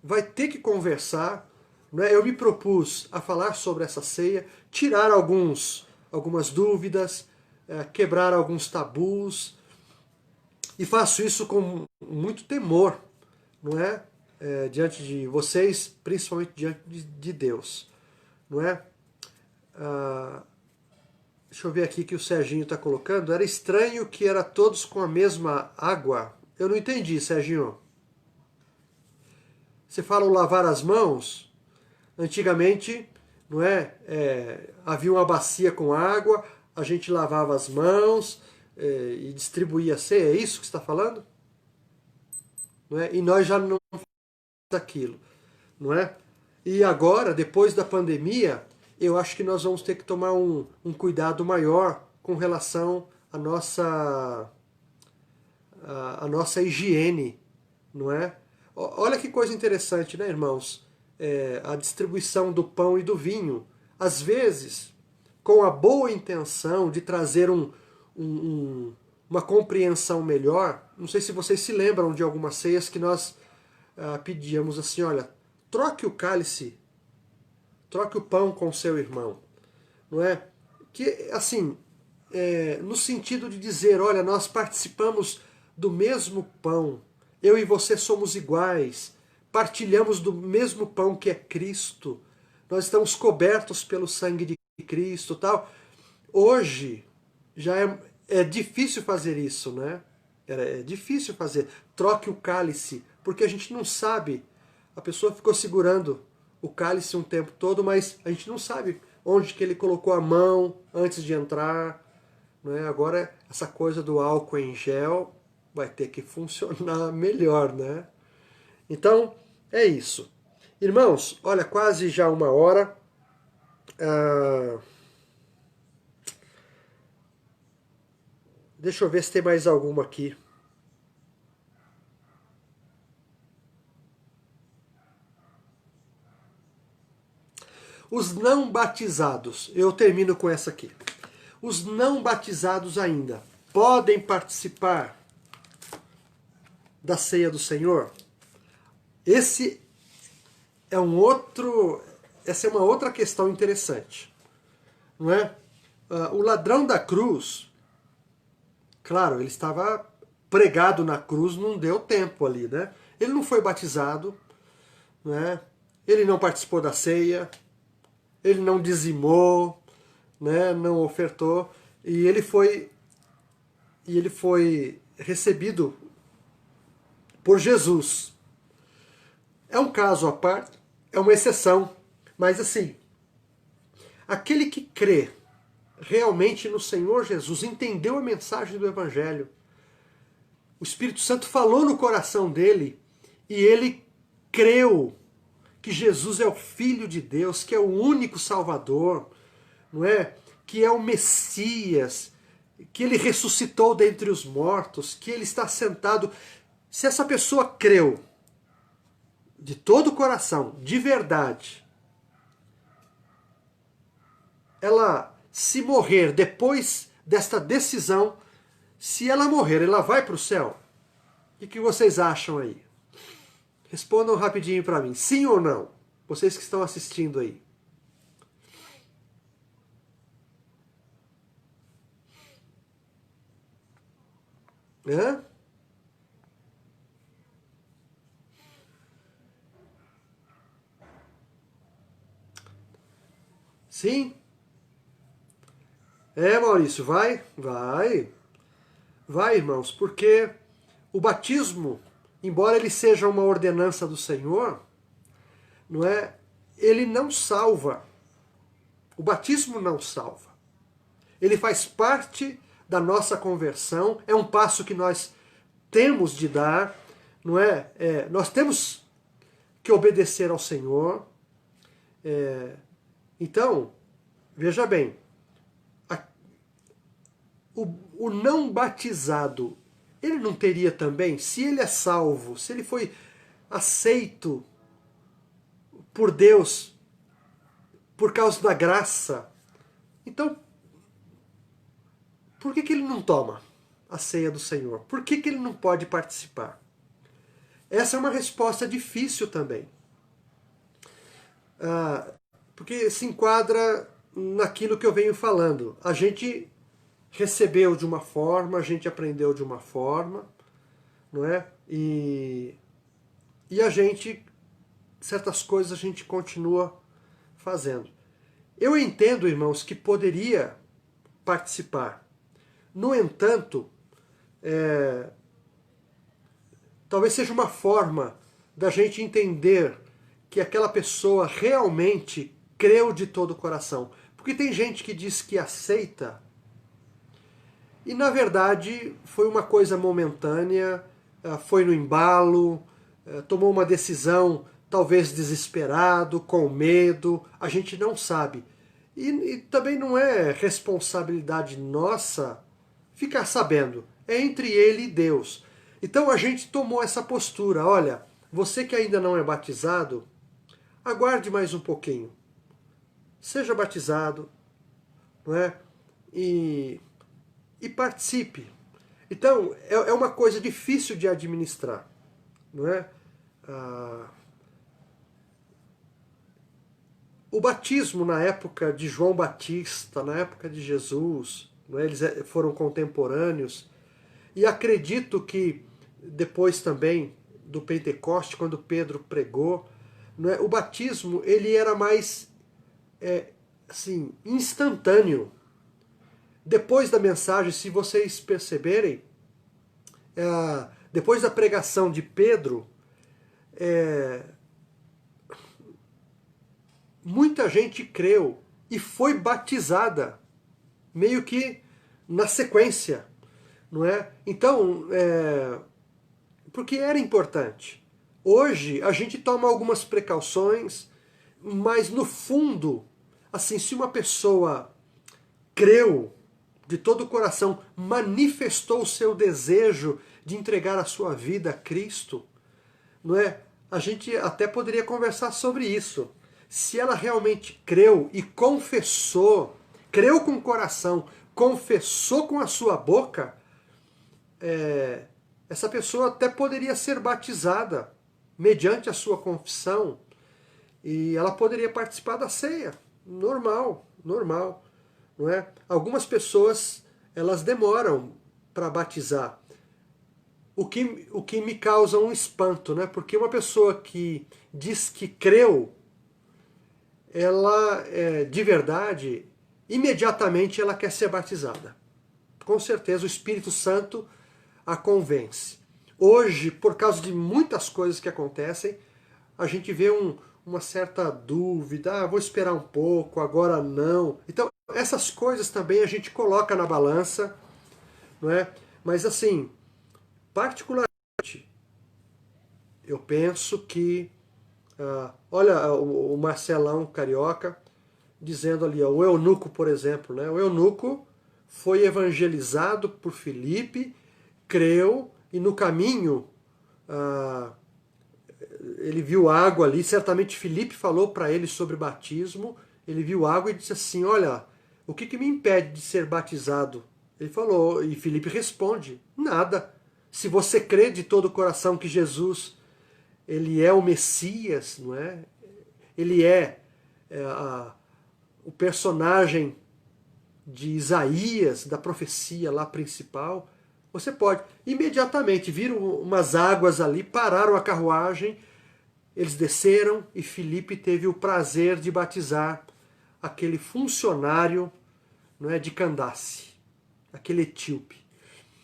vai ter que conversar. Não é? Eu me propus a falar sobre essa ceia, tirar algumas dúvidas, quebrar alguns tabus, e faço isso com muito temor, não é? Diante de vocês, principalmente diante de Deus, não é? Deixa eu ver aqui que o Serginho está colocando. Era estranho que era todos com a mesma água. Eu não entendi, Serginho. Você fala o lavar as mãos? Antigamente, não é? Havia uma bacia com água, a gente lavava as mãos e distribuía a ceia. É isso que você está falando? Não é? E nós já não fazemos aquilo, não é? E agora, depois da pandemia, eu acho que nós vamos ter que tomar um cuidado maior com relação à nossa higiene, não é? Olha que coisa interessante, né, irmãos? A distribuição do pão e do vinho. Às vezes, com a boa intenção de trazer uma compreensão melhor, não sei se vocês se lembram de algumas ceias que nós pedíamos assim, olha, troque o cálice, troque o pão com o seu irmão, não é? Que, assim, no sentido de dizer, olha, nós participamos do mesmo pão, eu e você somos iguais, partilhamos do mesmo pão que é Cristo, nós estamos cobertos pelo sangue de Cristo, tal. Hoje já é difícil fazer isso, né? É difícil fazer. Troque o cálice, porque a gente não sabe. A pessoa ficou segurando o cálice um tempo todo, mas a gente não sabe onde que ele colocou a mão antes de entrar. Né? Agora, essa coisa do álcool em gel vai ter que funcionar melhor, né? Então, é isso. Irmãos, olha, quase já 1 hora. Deixa eu ver se tem mais alguma aqui. Os não batizados, eu termino com essa aqui. Os não batizados ainda podem participar da ceia do Senhor? Essa é uma outra questão interessante, não é? O ladrão da cruz, claro, ele estava pregado na cruz, não deu tempo ali, né? Ele não foi batizado, né? Ele não participou da ceia, ele não dizimou, né, não ofertou, e ele foi recebido por Jesus. É um caso à parte, é uma exceção, mas assim, aquele que crê realmente no Senhor Jesus, entendeu a mensagem do Evangelho, o Espírito Santo falou no coração dele e ele creu que Jesus é o Filho de Deus, que é o único Salvador, não é? Que é o Messias, que ele ressuscitou dentre os mortos, que ele está sentado. Se essa pessoa creu de todo o coração, de verdade, ela, se morrer depois desta decisão, se ela morrer, ela vai para o céu? O que vocês acham aí? Respondam rapidinho para mim, sim ou não? Vocês que estão assistindo aí. Hã? Sim? Maurício, vai? Vai. Vai, irmãos, porque o batismo, embora ele seja uma ordenança do Senhor, não é? Ele não salva. O batismo não salva. Ele faz parte da nossa conversão, é um passo que nós temos de dar, não é? Nós temos que obedecer ao Senhor. Então, veja bem, o não batizado, ele não teria também, se ele é salvo, se ele foi aceito por Deus por causa da graça, então por que ele não toma a ceia do Senhor? Por que ele não pode participar? Essa é uma resposta difícil também. Porque se enquadra naquilo que eu venho falando. A gente recebeu de uma forma, a gente aprendeu de uma forma, não é? E a gente, certas coisas a gente continua fazendo. Eu entendo, irmãos, que poderia participar. No entanto, talvez seja uma forma da gente entender que aquela pessoa realmente creu de todo o coração. Porque tem gente que diz que aceita e, na verdade, foi uma coisa momentânea, foi no embalo, tomou uma decisão talvez desesperado, com medo, a gente não sabe. E também não é responsabilidade nossa ficar sabendo, é entre ele e Deus. Então a gente tomou essa postura, olha, você que ainda não é batizado, aguarde mais um pouquinho. Seja batizado, não é? E participe. Então, é uma coisa difícil de administrar, não é? O batismo na época de João Batista, na época de Jesus, não é? Eles foram contemporâneos, e acredito que depois também do Pentecoste, quando Pedro pregou, não é? O batismo ele era mais assim, instantâneo. Depois da mensagem, se vocês perceberem, depois da pregação de Pedro, muita gente creu e foi batizada, meio que na sequência, não é? Então, porque era importante. Hoje a gente toma algumas precauções, mas no fundo, assim, se uma pessoa creu de todo o coração, manifestou o seu desejo de entregar a sua vida a Cristo, não é? A gente até poderia conversar sobre isso. Se ela realmente creu e confessou, creu com o coração, confessou com a sua boca, essa pessoa até poderia ser batizada mediante a sua confissão e ela poderia participar da ceia. Normal, normal. Não é? Algumas pessoas elas demoram para batizar, o que me causa um espanto, né? Porque uma pessoa que diz que creu, ela de verdade, imediatamente ela quer ser batizada. Com certeza o Espírito Santo a convence. Hoje, por causa de muitas coisas que acontecem, a gente vê uma certa dúvida, vou esperar um pouco, agora não. Então, essas coisas também a gente coloca na balança, não é? Mas assim, particularmente, eu penso que, olha o Marcelão Carioca dizendo ali, ó, o eunuco, por exemplo, né? O eunuco foi evangelizado por Filipe, creu, e no caminho ele viu água ali, certamente Filipe falou para ele sobre batismo, ele viu água e disse assim, olha, o que me impede de ser batizado? Ele falou, e Filipe responde, nada. Se você crê de todo o coração que Jesus, ele é o Messias, não é? Ele o personagem de Isaías, da profecia lá principal, você pode. Imediatamente viram umas águas ali, pararam a carruagem, eles desceram e Filipe teve o prazer de batizar aquele funcionário, não é, de Candace, aquele etíope.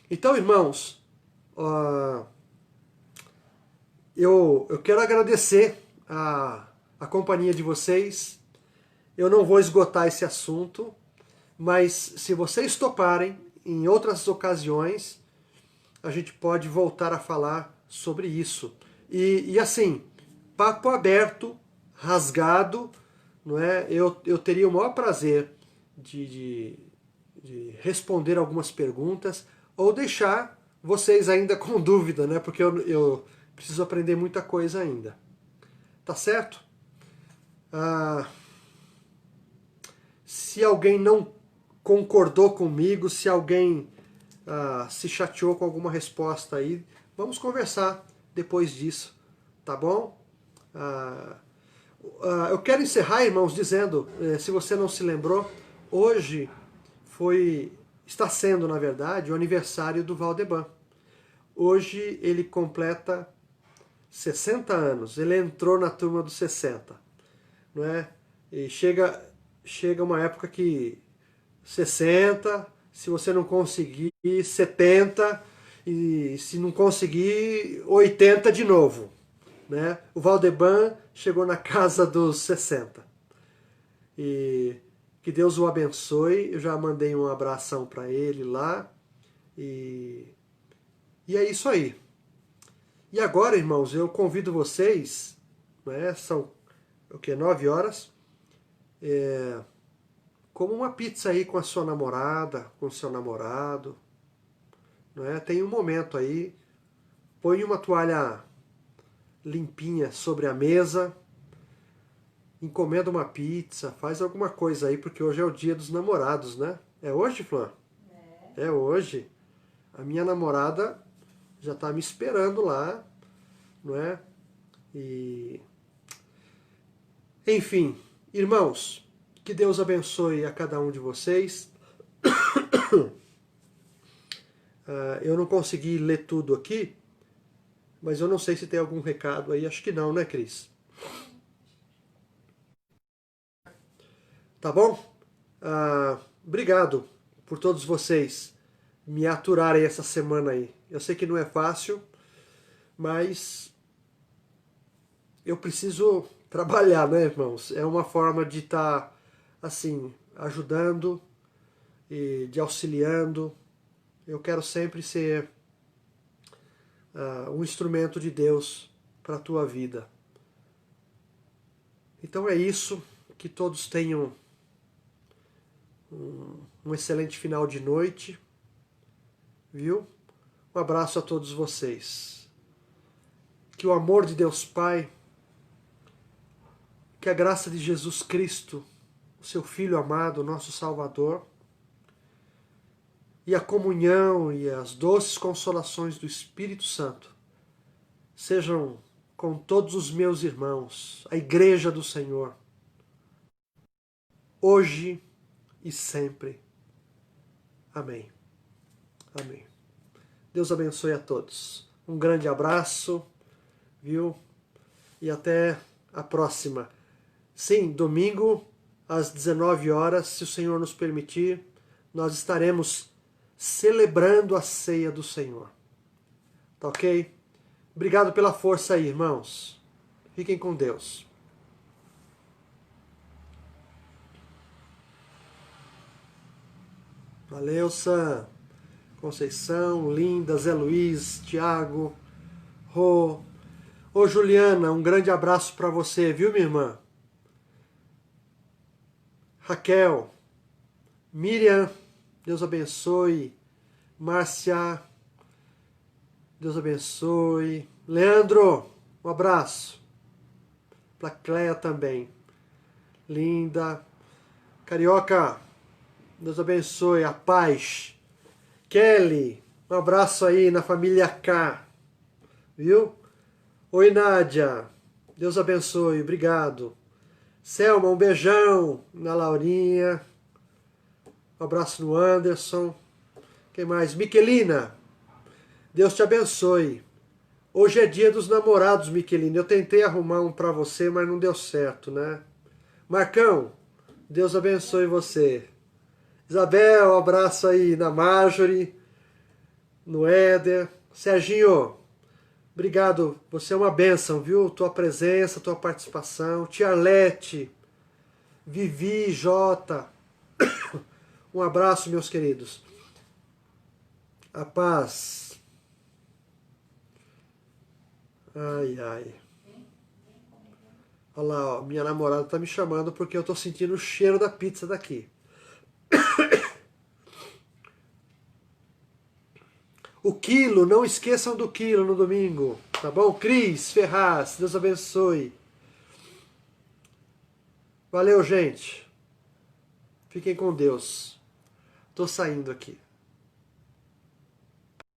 Então, irmãos, eu quero agradecer a companhia de vocês. Eu não vou esgotar esse assunto, mas se vocês toparem, em outras ocasiões, a gente pode voltar a falar sobre isso. E assim, papo aberto, rasgado, não é? Eu teria o maior prazer de responder algumas perguntas ou deixar vocês ainda com dúvida, né? Porque eu preciso aprender muita coisa ainda. Tá certo? Se alguém não concordou comigo, se alguém se chateou com alguma resposta aí, vamos conversar depois disso, tá bom? Eu quero encerrar, irmãos, dizendo, se você não se lembrou, hoje está sendo, na verdade, o aniversário do Valdeban. Hoje ele completa 60 anos, ele entrou na turma dos 60, não é? E chega uma época que 60, se você não conseguir 70, e se não conseguir 80 de novo, né? O Valdeban chegou na casa dos 60. E que Deus o abençoe. Eu já mandei um abração para ele lá. E é isso aí. E agora, irmãos, eu convido vocês, né? São o que, 9 horas, como uma pizza aí com a sua namorada, com o seu namorado, não é? Tem um momento aí, põe uma toalha limpinha sobre a mesa, encomenda uma pizza, faz alguma coisa aí, porque hoje é o dia dos namorados, né? É hoje, Flor? É hoje. A minha namorada já está me esperando lá, não é? E enfim, irmãos, que Deus abençoe a cada um de vocês. Eu não consegui ler tudo aqui, mas eu não sei se tem algum recado aí. Acho que não, né, Cris? Tá bom? Obrigado por todos vocês me aturarem essa semana aí. Eu sei que não é fácil, mas eu preciso trabalhar, né, irmãos? É uma forma de estar, assim, ajudando e de auxiliando. Eu quero sempre ser um instrumento de Deus para a tua vida. Então é isso. Que todos tenham um excelente final de noite. Viu? Um abraço a todos vocês. Que o amor de Deus Pai, que a graça de Jesus Cristo, o seu Filho amado, nosso Salvador, e a comunhão e as doces consolações do Espírito Santo sejam com todos os meus irmãos, a Igreja do Senhor, hoje e sempre. Amém. Amém. Deus abençoe a todos. Um grande abraço, viu? E até a próxima. Sim, domingo às 19 horas, se o Senhor nos permitir, nós estaremos celebrando a ceia do Senhor. Tá ok? Obrigado pela força aí, irmãos. Fiquem com Deus. Valeu, Sam. Conceição, Linda, Zé Luiz, Tiago, Rô. Ô, Juliana, um grande abraço para você, viu, minha irmã? Raquel, Miriam, Deus abençoe. Márcia, Deus abençoe. Leandro, um abraço. Pra Cleia também. Linda. Carioca, Deus abençoe. A paz. Kelly, um abraço aí na família K. Viu? Oi, Nádia. Deus abençoe. Obrigado. Selma, um beijão na Laurinha. Um abraço no Anderson. Quem mais? Miquelina. Deus te abençoe. Hoje é dia dos namorados, Miquelina. Eu tentei arrumar um pra você, mas não deu certo, né? Marcão, Deus abençoe você. Isabel, um abraço aí na Marjorie, no Éder. Serginho, obrigado. Você é uma bênção, viu? Tua presença, tua participação. Tia Arlete, Vivi, Jota. Um abraço, meus queridos. A paz. Ai, ai. Olha lá, ó, minha namorada tá me chamando porque eu tô sentindo o cheiro da pizza daqui. O quilo, não esqueçam do quilo no domingo, tá bom? Cris Ferraz, Deus abençoe. Valeu, gente. Fiquem com Deus. Tô saindo aqui.